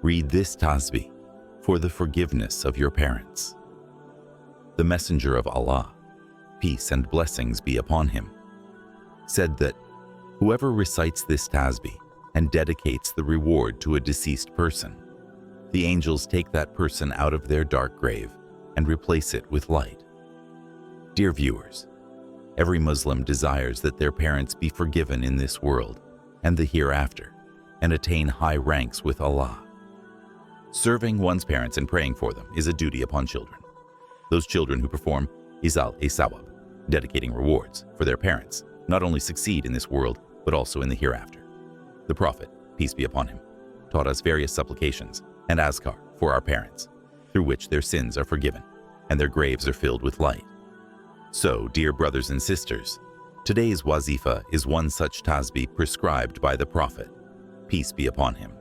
Read this Tasbih for the forgiveness of your parents. The Messenger of Allah, peace and blessings be upon him, said that whoever recites this Tasbih and dedicates the reward to a deceased person, the angels take that person out of their dark grave and replace it with light. Dear viewers, every Muslim desires that their parents be forgiven in this world and the hereafter and attain high ranks with Allah. Serving one's parents and praying for them is a duty upon children. Those children who perform Isal-e-Sawab, dedicating rewards for their parents, not only succeed in this world, but also in the hereafter. The Prophet, peace be upon him, taught us various supplications and azkar for our parents, through which their sins are forgiven and their graves are filled with light. So, dear brothers and sisters, today's wazifa is one such tasbih prescribed by the Prophet, peace be upon him,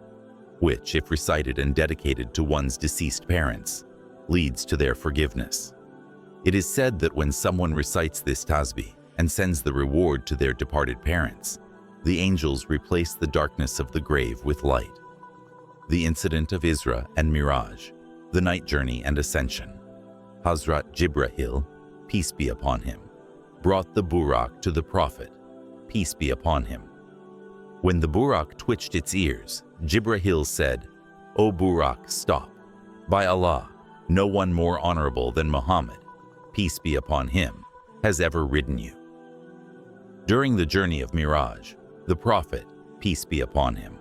which, if recited and dedicated to one's deceased parents, leads to their forgiveness. It is said that when someone recites this tasbih and sends the reward to their departed parents, the angels replace the darkness of the grave with light. The incident of Isra and Miraj, the Night Journey and Ascension. Hazrat Jibrahil, peace be upon him, brought the Burak to the Prophet, peace be upon him. When the Burak twitched its ears, Jibrahil said, "O Burak, stop. By Allah, no one more honorable than Muhammad, peace be upon him, has ever ridden you." During the journey of Miraj, the Prophet, peace be upon him,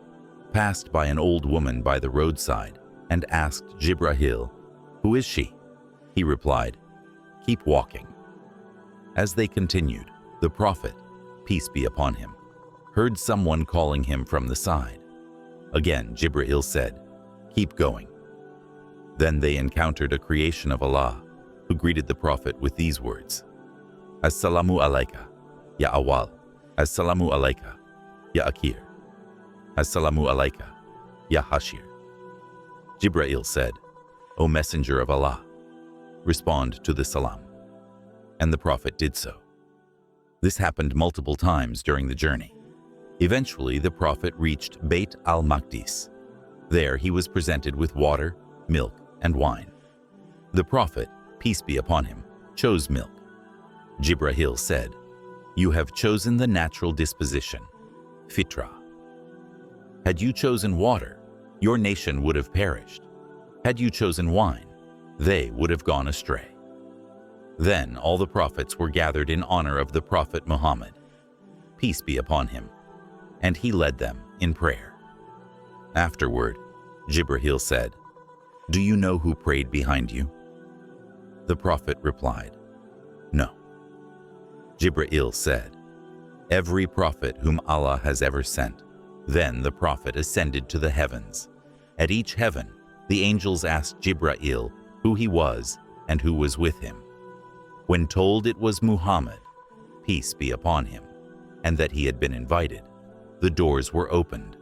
passed by an old woman by the roadside and asked Jibrahil, "Who is she?" He replied, "Keep walking." As they continued, the Prophet, peace be upon him, heard someone calling him from the side. Again, Jibril said, "Keep going." Then they encountered a creation of Allah, who greeted the Prophet with these words, "Assalamu alayka, ya awal, assalamu alayka, ya akhir, assalamu alayka, ya hashir." Jibril said, "O Messenger of Allah, respond to the salam." And the Prophet did so. This happened multiple times during the journey. Eventually, the Prophet reached Beit al-Maqdis. There he was presented with water, milk, and wine. The Prophet, peace be upon him, chose milk. Jibril said, "You have chosen the natural disposition, fitra. Had you chosen water, your nation would have perished. Had you chosen wine, they would have gone astray." Then all the prophets were gathered in honor of the Prophet Muhammad, peace be upon him, and he led them in prayer. Afterward, Jibril said, "Do you know who prayed behind you?" The Prophet replied, "No." Jibril said, "Every prophet whom Allah has ever sent." Then the Prophet ascended to the heavens. At each heaven, the angels asked Jibril who he was and who was with him. When told it was Muhammad, peace be upon him, and that he had been invited, the doors were opened,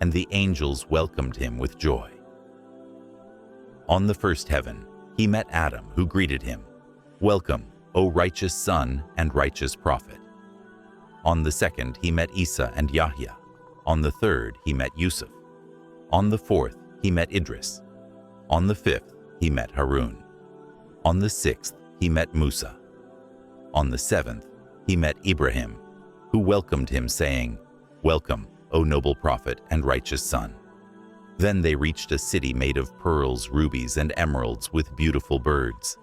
and the angels welcomed him with joy. On the first heaven, he met Adam, who greeted him, "Welcome, O righteous son and righteous prophet." On the second, he met Isa and Yahya. On the third, he met Yusuf. On the fourth, he met Idris. On the fifth, he met Harun. On the sixth, he met Musa. On the seventh, he met Ibrahim, who welcomed him, saying, "Welcome, O noble prophet and righteous son." Then they reached a city made of pearls, rubies, and emeralds with beautiful birds.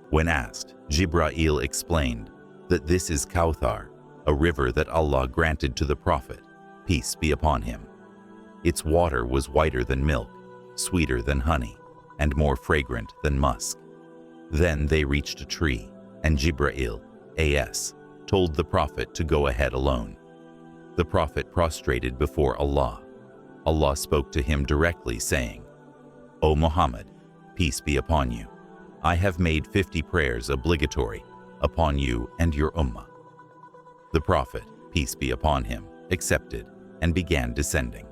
When asked, Jibril explained that this is Kawthar, a river that Allah granted to the Prophet, peace be upon him. Its water was whiter than milk, sweeter than honey, and more fragrant than musk. Then they reached a tree, and Jibril, A.S., told the Prophet to go ahead alone. The Prophet prostrated before Allah. Allah spoke to him directly, saying, "O Muhammad, peace be upon you, I have made 50 prayers obligatory upon you and your ummah." The Prophet, peace be upon him, accepted and began descending.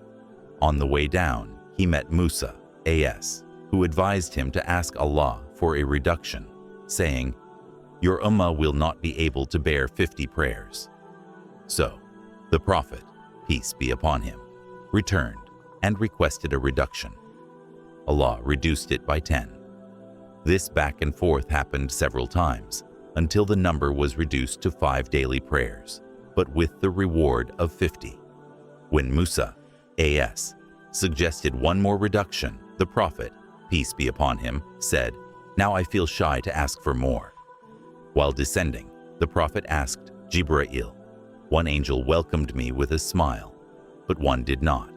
On the way down, he met Musa, A.S., who advised him to ask Allah for a reduction, saying, "Your ummah will not be able to bear 50 prayers." So, the Prophet, peace be upon him, returned and requested a reduction. Allah reduced it by 10. This back and forth happened several times until the number was reduced to 5 daily prayers, but with the reward of 50. When Musa, a.s., suggested one more reduction, the Prophet, peace be upon him, said, "Now I feel shy to ask for more." While descending, the Prophet asked Jibreel. One angel welcomed me with a smile, but one did not.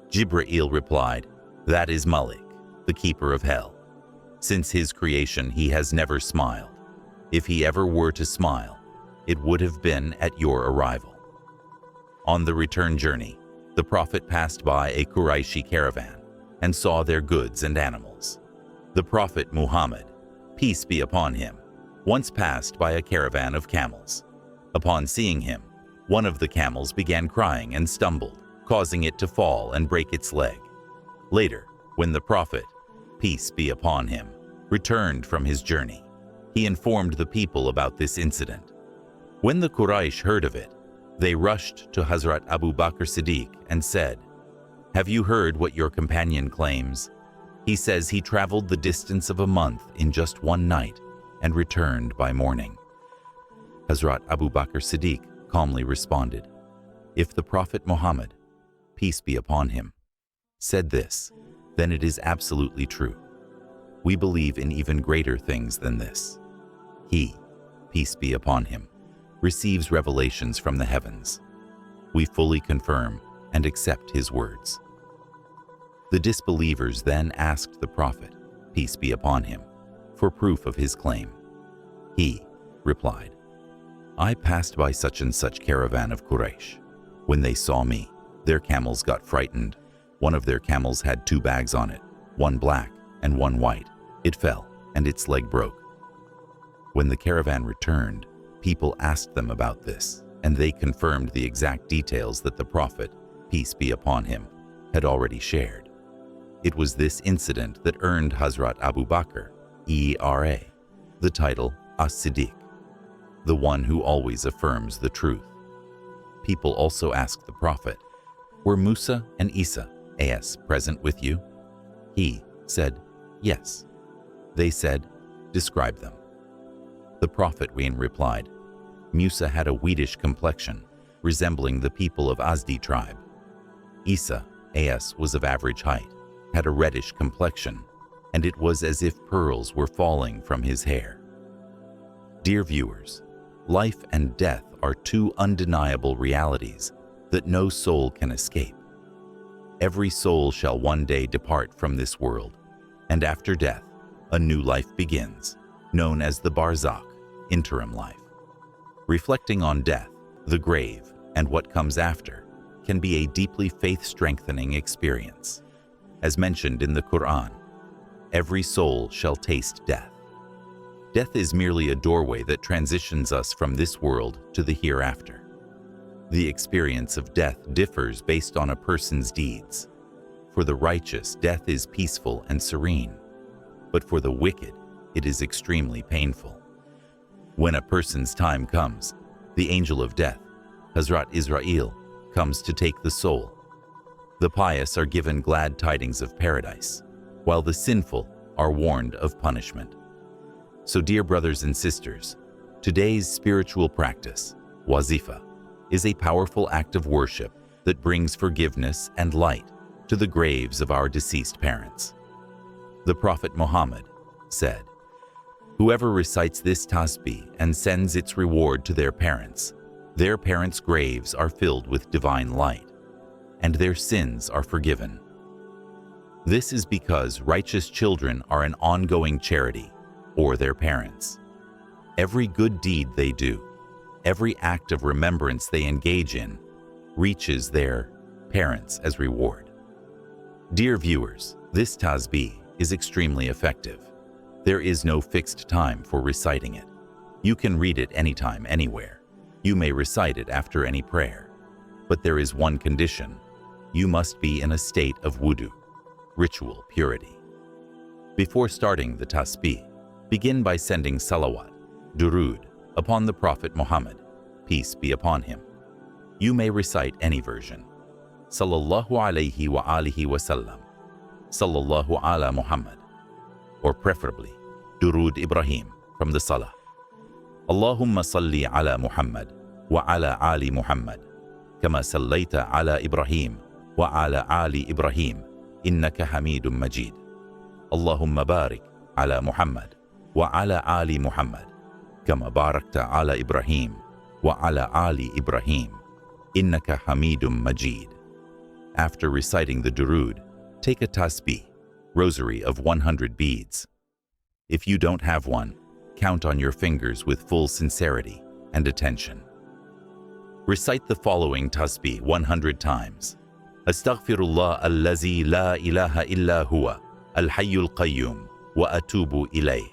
Jibreel replied, "That is Malik, the keeper of hell. Since his creation, he has never smiled. If he ever were to smile, it would have been at your arrival." On the return journey, the Prophet passed by a Qurayshi caravan and saw their goods and animals. The Prophet Muhammad, peace be upon him, once passed by a caravan of camels. Upon seeing him, one of the camels began crying and stumbled, causing it to fall and break its leg. Later, when the Prophet, peace be upon him, returned from his journey, he informed the people about this incident. When the Quraysh heard of it, they rushed to Hazrat Abu Bakr Siddiq and said, "Have you heard what your companion claims? He says he traveled the distance of a month in just one night and returned by morning." Hazrat Abu Bakr Siddiq calmly responded, "If the Prophet Muhammad, peace be upon him, said this, then it is absolutely true. We believe in even greater things than this. He, peace be upon him, receives revelations from the heavens. We fully confirm and accept his words." The disbelievers then asked the Prophet, peace be upon him, for proof of his claim. He replied, "I passed by such and such caravan of Quraysh. When they saw me, their camels got frightened. One of their camels had 2 bags on it, one black and one white. It fell and its leg broke. When the caravan returned, people asked them about this, and they confirmed the exact details that the Prophet, peace be upon him, had already shared. It was this incident that earned Hazrat Abu Bakr, ERA, the title As-Siddiq, the one who always affirms the truth. People also asked the Prophet, "Were Musa and Isa, a.s., present with you?" He said, "Yes." They said, "Describe them." The Prophet replied, "Musa had a wheatish complexion, resembling the people of Azdi tribe. Isa, a.s., was of average height, had a reddish complexion, and it was as if pearls were falling from his hair." Dear viewers, life and death are 2 undeniable realities that no soul can escape. Every soul shall one day depart from this world, and after death, a new life begins, known as the Barzakh, interim life. Reflecting on death, the grave, and what comes after can be a deeply faith-strengthening experience. As mentioned in the Quran, every soul shall taste death. Death is merely a doorway that transitions us from this world to the hereafter. The experience of death differs based on a person's deeds. For the righteous, death is peaceful and serene, but for the wicked, it is extremely painful. When a person's time comes, the angel of death, Hazrat Israel, comes to take the soul. The pious are given glad tidings of paradise, while the sinful are warned of punishment. So dear brothers and sisters, today's spiritual practice, wazifa, is a powerful act of worship that brings forgiveness and light to the graves of our deceased parents. The Prophet Muhammad said, "Whoever recites this tasbih and sends its reward to their parents' graves are filled with divine light, and their sins are forgiven." This is because righteous children are an ongoing charity, or their parents. Every good deed they do, every act of remembrance they engage in, reaches their parents as reward. Dear viewers, this tasbih is extremely effective. There is no fixed time for reciting it. You can read it anytime, anywhere. You may recite it after any prayer. But there is one condition. You must be in a state of wudu, ritual purity. Before starting the tasbih, begin by sending salawat, durood, upon the Prophet Muhammad, peace be upon him. You may recite any version. Sallallahu alayhi wa alihi wa sallam, Sallallahu ala Muhammad, or preferably Durood Ibrahim from the Salah. Allahumma salli ala Muhammad wa ala ali Muhammad, kama sallaita ala Ibrahim wa ala ali Ibrahim, innaka hamidun majid. Allahumma barik ala Muhammad wa ala ali Muhammad, kama barakta ala Ibrahim wa ala ali Ibrahim, innaka hamidun majid. After reciting the Durood, take a Tasbih, rosary of 100 beads. If you don't have one, count on your fingers with full sincerity and attention. Recite the following Tasbih 100 times. Astaghfirullah allazi la ilaha illa huwa, al-hayyul qayyum, wa atubu ilayh.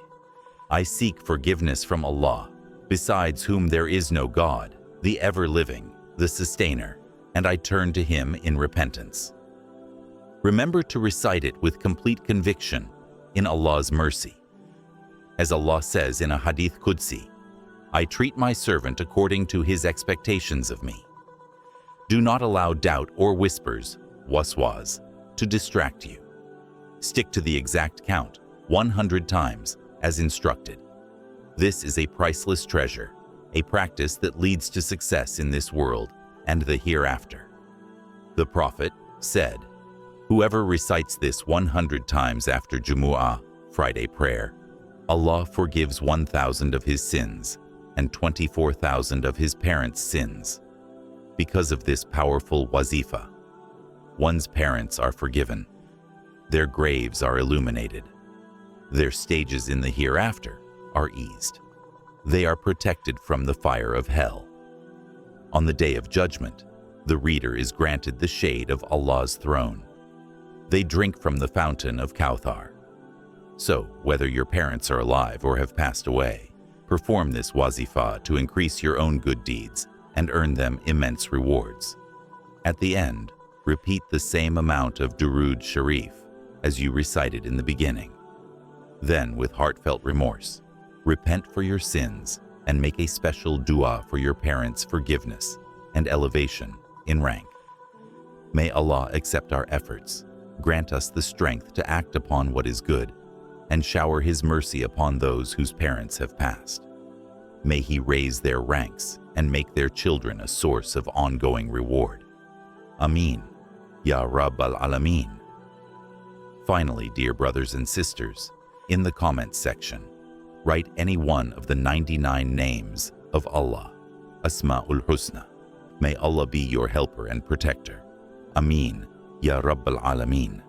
I seek forgiveness from Allah, besides whom there is no God, the ever-living, the sustainer, and I turn to Him in repentance. Remember to recite it with complete conviction in Allah's mercy. As Allah says in a Hadith Qudsi, I treat my servant according to his expectations of me. Do not allow doubt or whispers, waswas, to distract you. Stick to the exact count, 100 times, as instructed. This is a priceless treasure, a practice that leads to success in this world and the hereafter. The Prophet said, whoever recites this 100 times after Jumu'ah, Friday prayer, Allah forgives 1,000 of his sins and 24,000 of his parents' sins. Because of this powerful wazifa, one's parents are forgiven, their graves are illuminated, their stages in the hereafter are eased. They are protected from the fire of hell. On the Day of Judgment, the reader is granted the shade of Allah's throne. They drink from the fountain of Kawthar. So, whether your parents are alive or have passed away, perform this wazifa to increase your own good deeds and earn them immense rewards. At the end, repeat the same amount of Durood Shareef as you recited in the beginning. Then, with heartfelt remorse, repent for your sins and make a special dua for your parents' forgiveness and elevation in rank. May Allah accept our efforts, grant us the strength to act upon what is good, and shower His mercy upon those whose parents have passed. May He raise their ranks and make their children a source of ongoing reward. Ameen, Ya Rabbal Alameen. Finally, dear brothers and sisters, in the comments section, write any one of the 99 names of Allah, Asma'ul Husna. May Allah be your helper and protector. Ameen, Ya Rabbal Alameen.